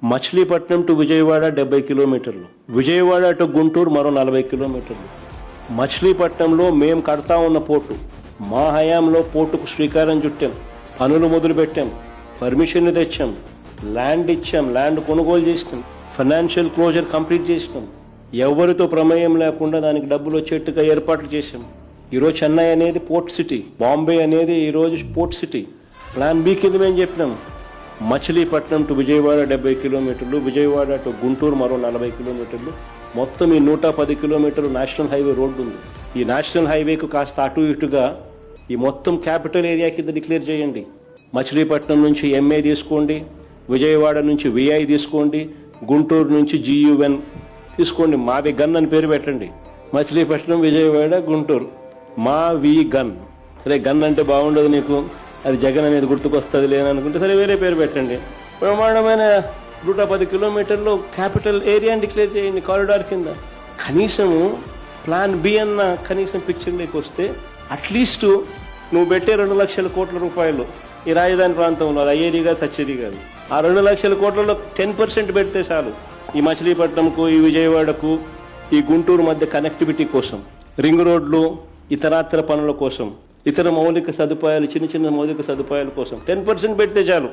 Machilipatnam to Vijayawada 70 కిలోమీటర్లు, Vijayawada to Guntur మరో 40 కిలోమీటర్లు. మచిలీపట్నంలో మేము కడతా ఉన్న పోర్టు, మా హయాంలో పోర్టుకు శ్రీకారం చుట్టాం, పనులు మొదలుపెట్టాం, పర్మిషన్లు తెచ్చాం, ల్యాండ్ ఇచ్చాం, ల్యాండ్ కొనుగోలు చేసినాం, ఫైనాన్షియల్ క్లోజర్ కంప్లీట్ చేసినాం, ఎవరితో ప్రమేయం లేకుండా దానికి డబ్బులు వచ్చేట్టుగా ఏర్పాట్లు చేశాం. ఈరోజు చెన్నై అనేది పోర్ట్ సిటీ, బాంబే అనేది ఈరోజు పోర్ట్ సిటీ. ప్లాన్ బి కింద మేము చెప్పినాం మచిలీపట్నం టు విజయవాడ 70 కిలోమీటర్లు, విజయవాడ టు గుంటూరు మరో 40 కిలోమీటర్లు, మొత్తం ఈ 110 కిలోమీటర్లు నేషనల్ హైవే రోడ్డు ఉంది. ఈ నేషనల్ హైవేకు కాస్త అటు ఇటుగా ఈ మొత్తం క్యాపిటల్ ఏరియా కింద డిక్లేర్ చేయండి. మచిలీపట్నం నుంచి ఎంఏ తీసుకోండి, విజయవాడ నుంచి విఐ తీసుకోండి, గుంటూరు నుంచి జియుఎన్ తీసుకోండి, మావి గన్ అని పేరు పెట్టండి. మచిలీపట్నం, విజయవాడ, గుంటూరు, మా వి గన్. సరే, గన్ అంటే బాగుండదు నీకు, అది జగన్ అనేది గుర్తుకొస్తుంది లేననుకుంటే సరే వేరే పేరు పెట్టండి. బ్రహ్మాండమైన 110 కిలోమీటర్లు క్యాపిటల్ ఏరియాని డిక్లేర్ చేయండి కారిడార్ కింద. కనీసము ప్లాన్ బి అన్న కనీసం పిక్చర్లోకి వస్తే అట్లీస్ట్ నువ్వు పెట్టే 2 లక్షల కోట్ల రూపాయలు ఈ రాజధాని ప్రాంతంలో అది అయ్యేది కాదు, చచ్చేది కాదు. ఆ 2 లక్షల కోట్లలో 10% పెడితే చాలు ఈ మచిలీపట్నంకు, ఈ విజయవాడకు, ఈ గుంటూరు మధ్య కనెక్టివిటీ కోసం, రింగ్ రోడ్లు, ఇతరాతర పనుల కోసం, ఇతర మౌలిక సదుపాయాలు, చిన్న చిన్న మౌలిక సదుపాయాల కోసం 10% పెడితే చాలు.